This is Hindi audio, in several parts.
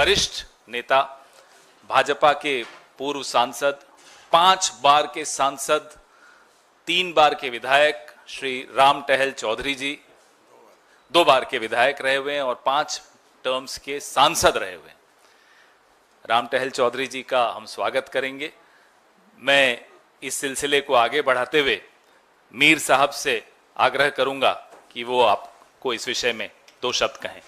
वरिष्ठ नेता, भाजपा के पूर्व सांसद, 5 बार के सांसद, 3 बार के विधायक श्री राम टहल चौधरी जी 2 बार के विधायक रहे हुए हैं और 5 टर्म्स के सांसद रहे हुए हैं। राम टहल चौधरी जी का हम स्वागत करेंगे। मैं इस सिलसिले को आगे बढ़ाते हुए मीर साहब से आग्रह करूंगा कि वो आपको इस विषय में 2 शब्द कहें।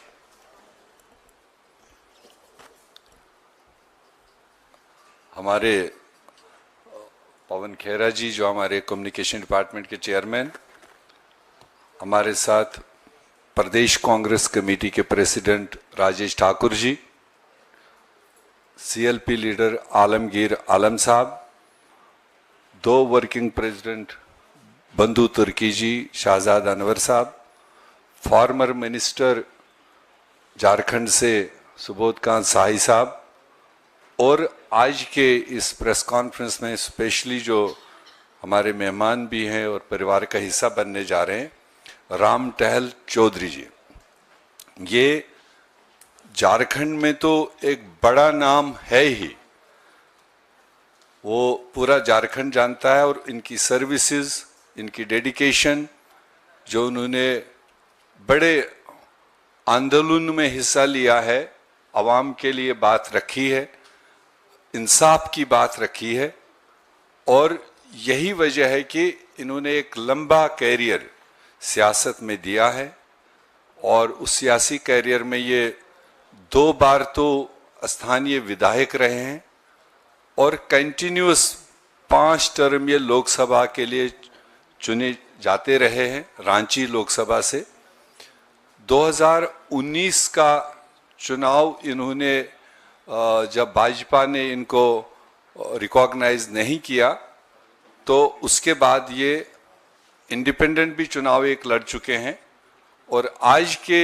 हमारे पवन खेरा जी जो हमारे कम्युनिकेशन डिपार्टमेंट के चेयरमैन, हमारे साथ प्रदेश कांग्रेस कमेटी के president Rajesh Thakur ji, CLP leader Alamgir Alam साहब, 2 वर्किंग प्रेसिडेंट बंधु तुर्की जी, शाहजाद अनवर साहब, फॉर्मर मिनिस्टर झारखंड से सुबोध कांत शाही साहब, और आज के इस प्रेस कॉन्फ्रेंस में स्पेशली जो हमारे मेहमान भी हैं और परिवार का हिस्सा बनने जा रहे हैं, राम टहल चौधरी जी। ये झारखंड में तो एक बड़ा नाम है ही, वो पूरा झारखंड जानता है, और इनकी सर्विसेज, इनकी डेडिकेशन, जो उन्होंने बड़े आंदोलन में हिस्सा लिया है, आवाम के लिए बात रखी है, इंसाफ की बात रखी है, और यही वजह है कि इन्होंने एक लंबा कैरियर सियासत में दिया है, और उस सियासी कैरियर में ये 2 बार तो स्थानीय विधायक रहे हैं, और कंटिन्यूअस 5 टर्म ये लोकसभा के लिए चुने जाते रहे हैं रांची लोकसभा से। 2019 का चुनाव इन्होंने जब भाजपा ने इनको रिकॉग्नाइज नहीं किया, तो उसके बाद ये इंडिपेंडेंट भी चुनाव एक लड़ चुके हैं, और आज के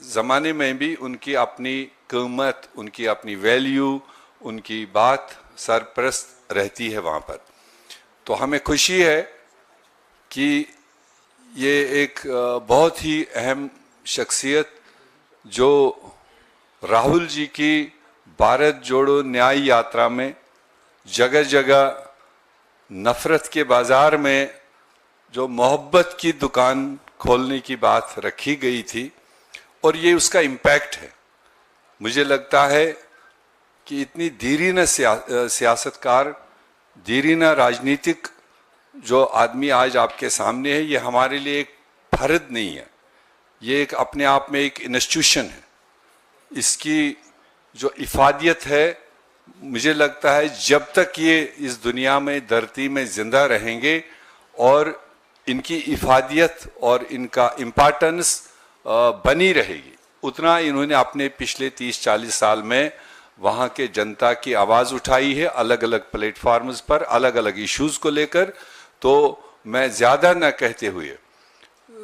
ज़माने में भी उनकी अपनी कीमत, उनकी अपनी वैल्यू, उनकी बात सरप्रस्त रहती है वहाँ पर। तो हमें खुशी है कि ये एक बहुत ही अहम शख्सियत, जो राहुल जी की भारत जोड़ो न्याय यात्रा में जगह जगह नफरत के बाजार में जो मोहब्बत की दुकान खोलने की बात रखी गई थी, और ये उसका इम्पैक्ट है। मुझे लगता है कि इतनी धीरीन सियासतकार, धीरीन राजनीतिक जो आदमी आज आपके सामने है, ये हमारे लिए एक फर्द नहीं है, ये एक अपने आप में एक इंस्टीट्यूशन है। इसकी जो इफादियत है, मुझे लगता है जब तक ये इस दुनिया में, धरती में जिंदा रहेंगे, और इनकी इफादियत और इनका इम्पोर्टेंस बनी रहेगी, उतना इन्होंने अपने पिछले 30-40 साल में वहाँ के जनता की आवाज़ उठाई है अलग अलग प्लेटफॉर्म्स पर, अलग अलग इश्यूज़ को लेकर। तो मैं ज़्यादा न कहते हुए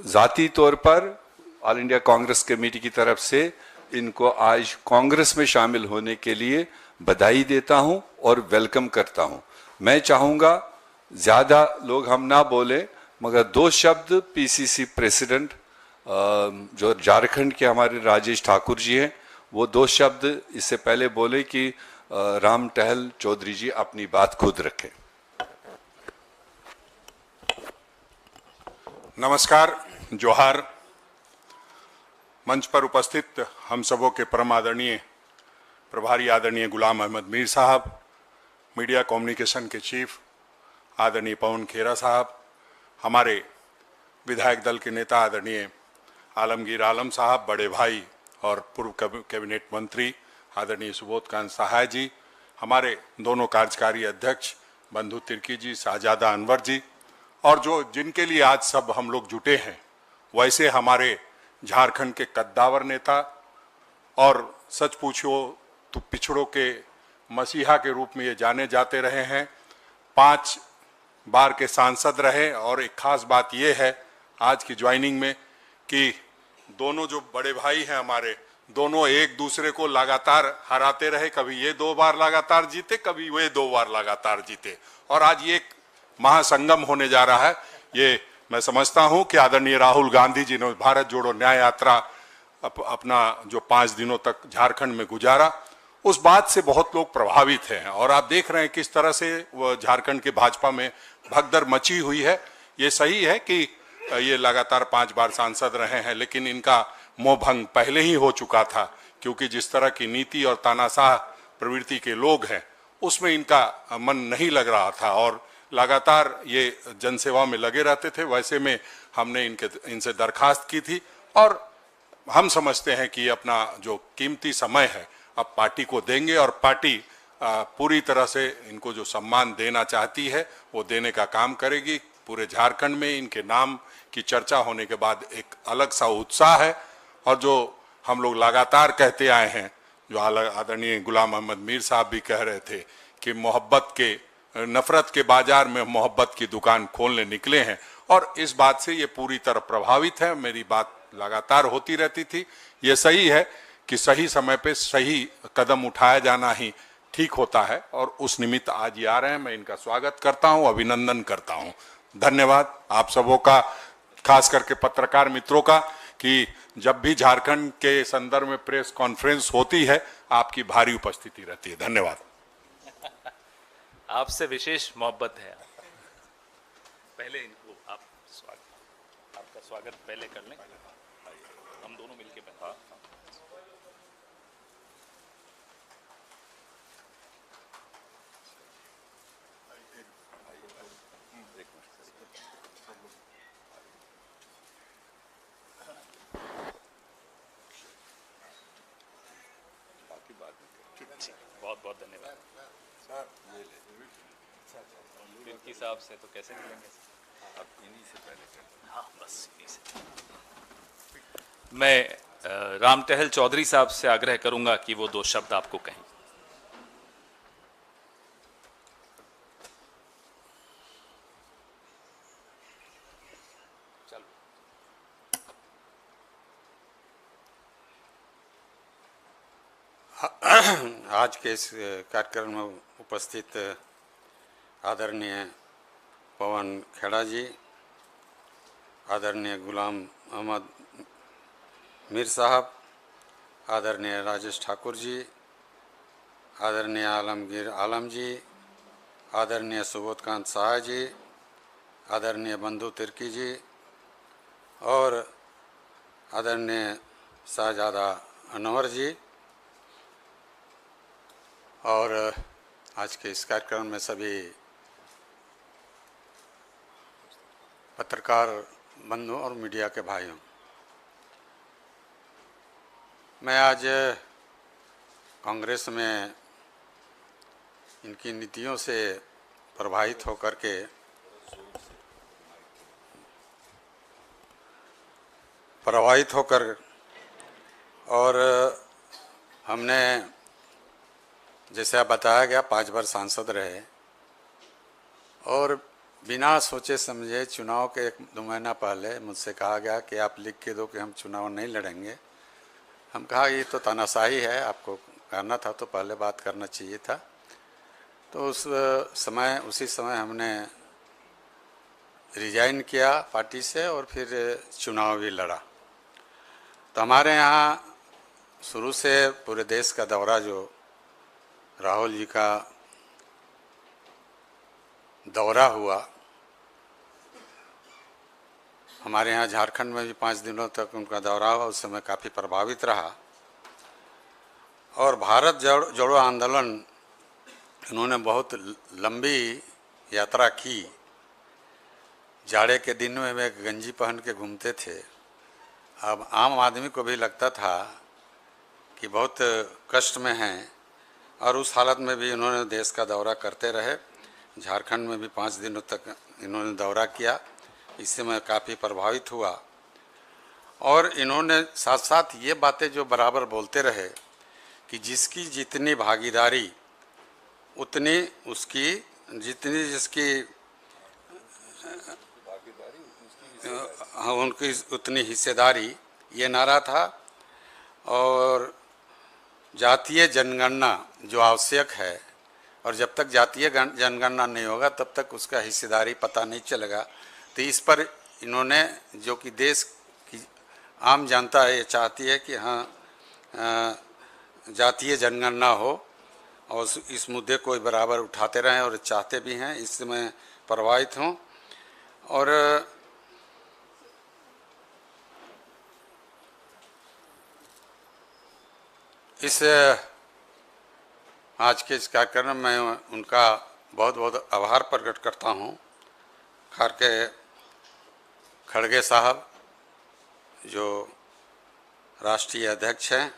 ज़ाती तौर पर ऑल इंडिया कांग्रेस कमेटी की तरफ से इनको आज कांग्रेस में शामिल होने के लिए बधाई देता हूं और वेलकम करता हूं। मैं चाहूँगा ज़्यादा लोग हम ना बोले, मगर 2 शब्द पीसीसी प्रेसिडेंट जो झारखंड के हमारे राजेश ठाकुर जी हैं, वो 2 शब्द इससे पहले बोले कि राम टहल चौधरी जी अपनी बात खुद रखें। नमस्कार, जोहार। मंच पर उपस्थित हम सबों के परम आदरणीय प्रभारी आदरणीय गुलाम अहमद मीर साहब, मीडिया कम्युनिकेशन के चीफ आदरणीय पवन खेरा साहब, हमारे विधायक दल के नेता आदरणीय आलमगीर आलम साहब, बड़े भाई और पूर्व कैबिनेट मंत्री आदरणीय सुबोध कांत शाही जी, हमारे दोनों कार्यकारी अध्यक्ष बंधु तिर्की जी, शाहजादा अनवर जी, और जो जिनके लिए आज सब हम लोग जुटे हैं, वैसे हमारे झारखंड के कद्दावर नेता और सच पूछो तो पिछड़ों के मसीहा के रूप में ये जाने जाते रहे हैं, 5 बार के सांसद रहे। और एक खास बात ये है आज की ज्वाइनिंग में कि दोनों जो बड़े भाई हैं हमारे, दोनों एक दूसरे को लगातार हराते रहे। कभी ये 2 बार लगातार जीते, कभी वे 2 बार लगातार जीते, और आज ये एक महासंगम होने जा रहा है। ये मैं समझता हूं कि आदरणीय राहुल गांधी जी ने भारत जोड़ो न्याय यात्रा अपना जो 5 दिनों तक झारखंड में गुजारा, उस बात से बहुत लोग प्रभावित हैं। और आप देख रहे हैं किस तरह से वह झारखंड के भाजपा में भगदड़ मची हुई है। ये सही है कि ये लगातार 5 बार सांसद रहे हैं, लेकिन इनका मोह भंग पहले ही हो चुका था, क्योंकि जिस तरह की नीति और तानाशाह प्रवृत्ति के लोग हैं उसमें इनका मन नहीं लग रहा था और लगातार ये जनसेवा में लगे रहते थे। वैसे में हमने इनसे दरखास्त की थी और हम समझते हैं कि अपना जो कीमती समय है अब पार्टी को देंगे और पार्टी पूरी तरह से इनको जो सम्मान देना चाहती है वो देने का काम करेगी। पूरे झारखंड में इनके नाम की चर्चा होने के बाद एक अलग सा उत्साह है और जो हम लोग लगातार कहते आए हैं, जो आदरणीय गुलाम अहमद मीर साहब भी कह रहे थे कि नफरत के बाजार में मोहब्बत की दुकान खोलने निकले हैं, और इस बात से ये पूरी तरह प्रभावित है। मेरी बात लगातार होती रहती थी। ये सही है कि सही समय पे सही कदम उठाया जाना ही ठीक होता है और उस निमित्त आज ये आ रहे हैं। मैं इनका स्वागत करता हूं, अभिनंदन करता हूं। धन्यवाद आप सबों का, खास करके पत्रकार मित्रों का, कि जब भी झारखंड के संदर्भ में प्रेस कॉन्फ्रेंस होती है आपकी भारी उपस्थिति रहती है। धन्यवाद। आपसे विशेष मोहब्बत है। पहले इनको आपका स्वागत पहले कर लें, हम दोनों मिलके बैठा। बहुत बहुत धन्यवाद। इनकी साहब से तो कैसे मिलेंगे? अब इन्हीं से पहले। हाँ, बस इन्हीं से। मैं राम टहल चौधरी साहब से आग्रह करूंगा कि वो 2 शब्द आपको कहें। आज के इस कार्यक्रम में उपस्थित आदरणीय पवन खेड़ा जी, आदरणीय गुलाम अहमद मीर साहब, आदरणीय राजेश ठाकुर जी, आदरणीय आलमगीर आलम जी, आदरणीय सुबोधकांत शाह जी, आदरणीय बंधु तिर्की जी और आदरणीय शाहजादा अनवर जी, और आज के इस कार्यक्रम में सभी पत्रकार बंधु और मीडिया के भाइयों, मैं आज कांग्रेस में इनकी नीतियों से प्रभावित होकर के और हमने, जैसे आप बताया गया, 5 बार सांसद रहे और बिना सोचे समझे चुनाव के 1-2 महीना पहले मुझसे कहा गया कि आप लिख के दो कि हम चुनाव नहीं लड़ेंगे। हम कहा ये तो तानाशाही है, आपको करना था तो पहले बात करना चाहिए था। तो उसी समय हमने रिजाइन किया पार्टी से और फिर चुनाव भी लड़ा। तो हमारे यहाँ शुरू से पूरे देश का दौरा, जो राहुल जी का दौरा हुआ, हमारे यहाँ झारखंड में भी 5 दिनों तक उनका दौरा हुआ, उस समय काफ़ी प्रभावित रहा। और भारत जोड़ो आंदोलन, उन्होंने बहुत लंबी यात्रा की। जाड़े के दिन में वे गंजी पहन के घूमते थे। अब आम आदमी को भी लगता था कि बहुत कष्ट में हैं, और उस हालत में भी इन्होंने देश का दौरा करते रहे। झारखंड में भी 5 दिनों तक इन्होंने दौरा किया। इससे मैं काफ़ी प्रभावित हुआ। और इन्होंने साथ साथ ये बातें जो बराबर बोलते रहे कि जिसकी जितनी भागीदारी उतनी उसकी, जिसकी उनकी उतनी हिस्सेदारी, ये नारा था। और जातीय जनगणना जो आवश्यक है, और जब तक जातीय जनगणना नहीं होगा तब तक उसका हिस्सेदारी पता नहीं चलेगा। तो इस पर इन्होंने, जो कि देश की आम जनता ये चाहती है कि हाँ जातीय जनगणना हो और इस मुद्दे को बराबर उठाते रहें और चाहते भी हैं, इससे मैं प्रभावित हूँ। और इस आज के इस कार्यक्रम में उनका बहुत बहुत आभार प्रकट करता हूँ। खार के खड़गे साहब जो राष्ट्रीय अध्यक्ष हैं,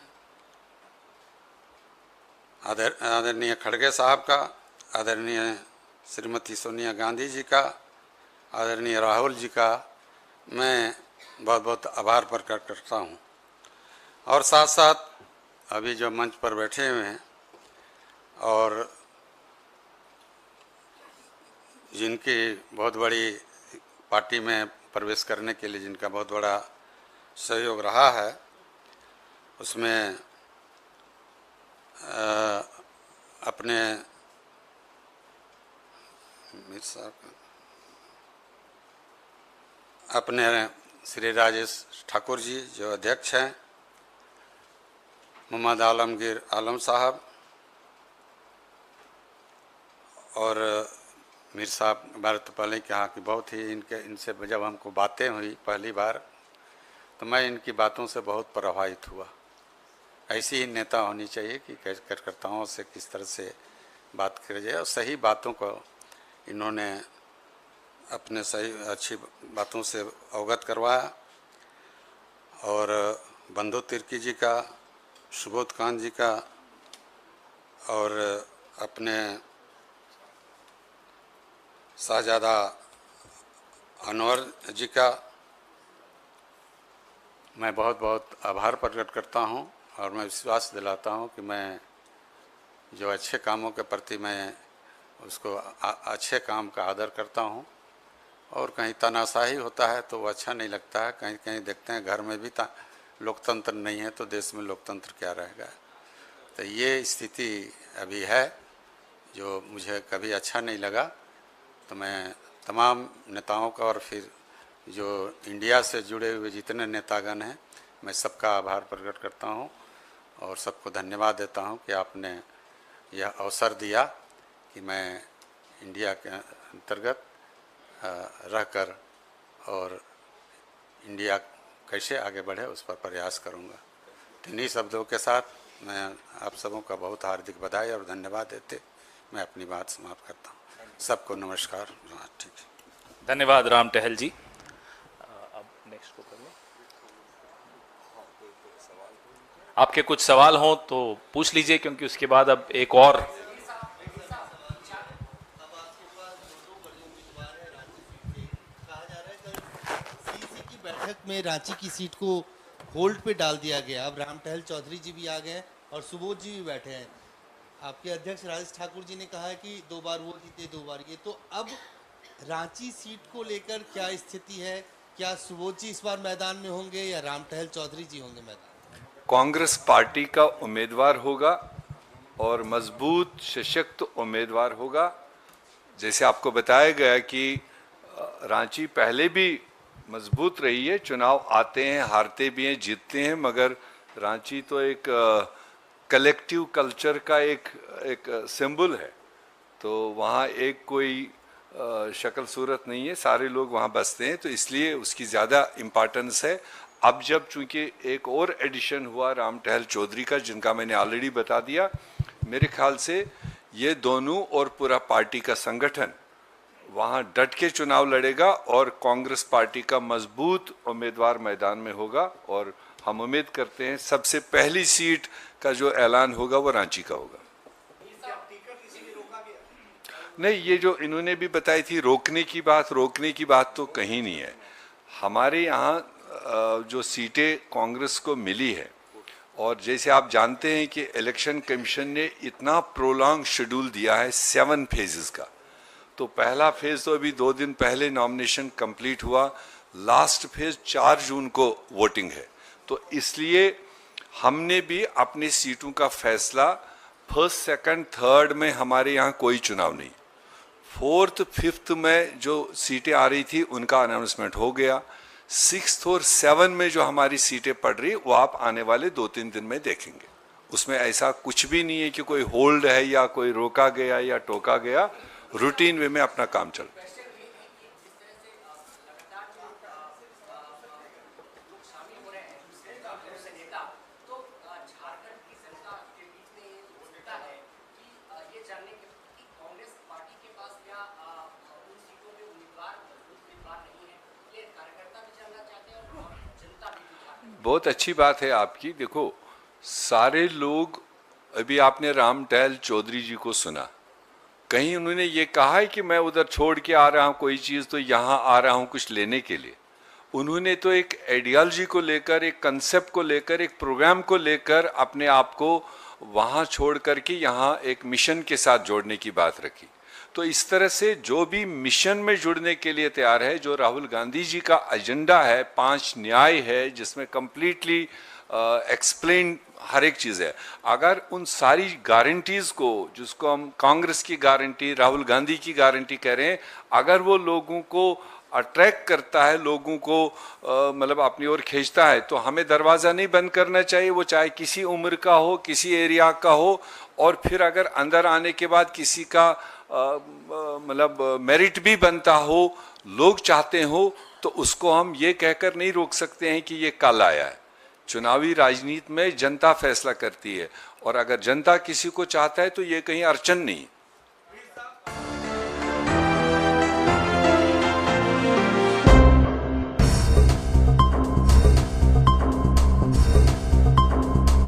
आदरणीय खड़गे साहब का, आदरणीय श्रीमती सोनिया गांधी जी का, आदरणीय राहुल जी का मैं बहुत बहुत आभार प्रकट करता हूँ। और साथ साथ अभी जो मंच पर बैठे हुए हैं और जिनकी बहुत बड़ी पार्टी में प्रवेश करने के लिए जिनका बहुत बड़ा सहयोग रहा है, उसमें अपने श्री राजेश ठाकुर जी जो अध्यक्ष हैं, मोहम्मद आलमगीर आलम साहब और मीर साहब बार तो पहले कहा कि बहुत ही इनसे जब हमको बातें हुई पहली बार तो मैं इनकी बातों से बहुत प्रभावित हुआ। ऐसी ही नेता होनी चाहिए कि कार्यकर्ताओं से किस तरह से बात करी जाए और सही बातों को इन्होंने अपने सही अच्छी बातों से अवगत करवाया। और बंधु तिर्की जी का, सुबोध कांत जी का और अपने शाहजादा अनवर जी का मैं बहुत बहुत आभार प्रकट करता हूं और मैं विश्वास दिलाता हूं कि मैं जो अच्छे कामों के प्रति मैं उसको अच्छे काम का आदर करता हूं। और कहीं तानाशाही होता है तो वो अच्छा नहीं लगता है। कहीं कहीं देखते हैं घर में भी लोकतंत्र नहीं है तो देश में लोकतंत्र क्या रहेगा। तो ये स्थिति अभी है जो मुझे कभी अच्छा नहीं लगा। तो मैं तमाम नेताओं का और फिर जो इंडिया से जुड़े हुए जितने नेतागण हैं मैं सबका आभार प्रकट करता हूं और सबको धन्यवाद देता हूं कि आपने यह अवसर दिया कि मैं इंडिया के अंतर्गत रहकर और इंडिया कैसे आगे बढ़े उस पर प्रयास करूंगा। इन्हीं शब्दों के साथ मैं आप सबों का बहुत हार्दिक बधाई और धन्यवाद देते मैं अपनी बात समाप्त करता हूं। सबको नमस्कार। ठीक है, धन्यवाद राम टहल जी। अब नेक्स्ट को कर लो। आपके कुछ सवाल हो तो पूछ लीजिए, क्योंकि उसके बाद अब एक और बैठक में रांची की सीट को होल्ड पे डाल दिया गया। अब राम टहल चौधरी जी भी आ गए और सुबोध जी भी बैठे हैं। आपके अध्यक्ष राजेश ठाकुर जी ने कहा है कि 2 बार वो जीते 2 बार ये। तो अब रांची सीट को लेकर क्या स्थिति है? क्या सुबोध जी इस बार मैदान में होंगे या राम टहल चौधरी जी होंगे मैदान में? कांग्रेस पार्टी का उम्मीदवार होगा और मजबूत सशक्त उम्मीदवार होगा। जैसे आपको बताया गया कि रांची पहले भी मजबूत रही है, चुनाव आते हैं, हारते भी हैं, जीतते हैं, मगर रांची तो एक कलेक्टिव कल्चर का एक सिंबल है। तो वहाँ एक कोई शक्ल सूरत नहीं है, सारे लोग वहाँ बसते हैं, तो इसलिए उसकी ज़्यादा इम्पोर्टेंस है। अब जब चूंकि एक और एडिशन हुआ राम टहल चौधरी का, जिनका मैंने ऑलरेडी बता दिया, मेरे ख्याल से ये दोनों और पूरा पार्टी का संगठन वहाँ डट के चुनाव लड़ेगा और कांग्रेस पार्टी का मजबूत उम्मीदवार मैदान में होगा। और हम उम्मीद करते हैं सबसे पहली सीट का जो ऐलान होगा वो रांची का होगा। नहीं, ये जो इन्होंने भी बताई थी रोकने की बात तो कहीं नहीं है। हमारे यहाँ जो सीटें कांग्रेस को मिली है, और जैसे आप जानते हैं कि इलेक्शन कमीशन ने इतना प्रोलॉन्ग शेड्यूल दिया है 7 फेजेस का। तो पहला फेज तो अभी 2 दिन पहले नॉमिनेशन कंप्लीट हुआ, लास्ट फेज 4 जून को वोटिंग है। तो इसलिए हमने भी अपनी सीटों का फैसला 1st, 2nd, 3rd में हमारे यहाँ कोई चुनाव नहीं, 4th, 5th में जो सीटें आ रही थी उनका अनाउंसमेंट हो गया। 6th और 7 में जो हमारी सीटें पड़ रही वो आप आने वाले 2-3 दिन में देखेंगे, उसमें ऐसा कुछ भी नहीं है कि कोई होल्ड है या कोई रोका गया या टोका गया। रूटीन वे में अपना काम चल रहा है। बहुत अच्छी बात है आपकी। देखो, सारे लोग, अभी आपने राम टहल चौधरी जी को सुना, कहीं उन्होंने ये कहा है कि मैं उधर छोड़ के आ रहा हूं कोई चीज तो यहां आ रहा हूं कुछ लेने के लिए। उन्होंने तो एक आइडियोलॉजी को लेकर, एक कंसेप्ट को लेकर, एक प्रोग्राम को लेकर अपने आप को वहां छोड़ करके यहाँ एक मिशन के साथ जोड़ने की बात रखी। तो इस तरह से जो भी मिशन में जुड़ने के लिए तैयार है, जो राहुल गांधी जी का एजेंडा है, 5 न्याय है, जिसमें कंप्लीटली एक्सप्लेन हर एक चीज़ है, अगर उन सारी गारंटीज़ को, जिसको हम कांग्रेस की गारंटी, राहुल गांधी की गारंटी कह रहे हैं, अगर वो लोगों को अट्रैक्ट करता है, लोगों को मतलब अपनी ओर खींचता है, तो हमें दरवाज़ा नहीं बंद करना चाहिए। वो चाहे किसी उम्र का हो, किसी एरिया का हो, और फिर अगर अंदर आने के बाद किसी का मतलब मेरिट भी बनता हो, लोग चाहते हो, तो उसको हम ये कहकर नहीं रोक सकते हैं कि ये कल आया है। चुनावी राजनीति में जनता फैसला करती है, और अगर जनता किसी को चाहता है तो ये कहीं अड़चन नहीं।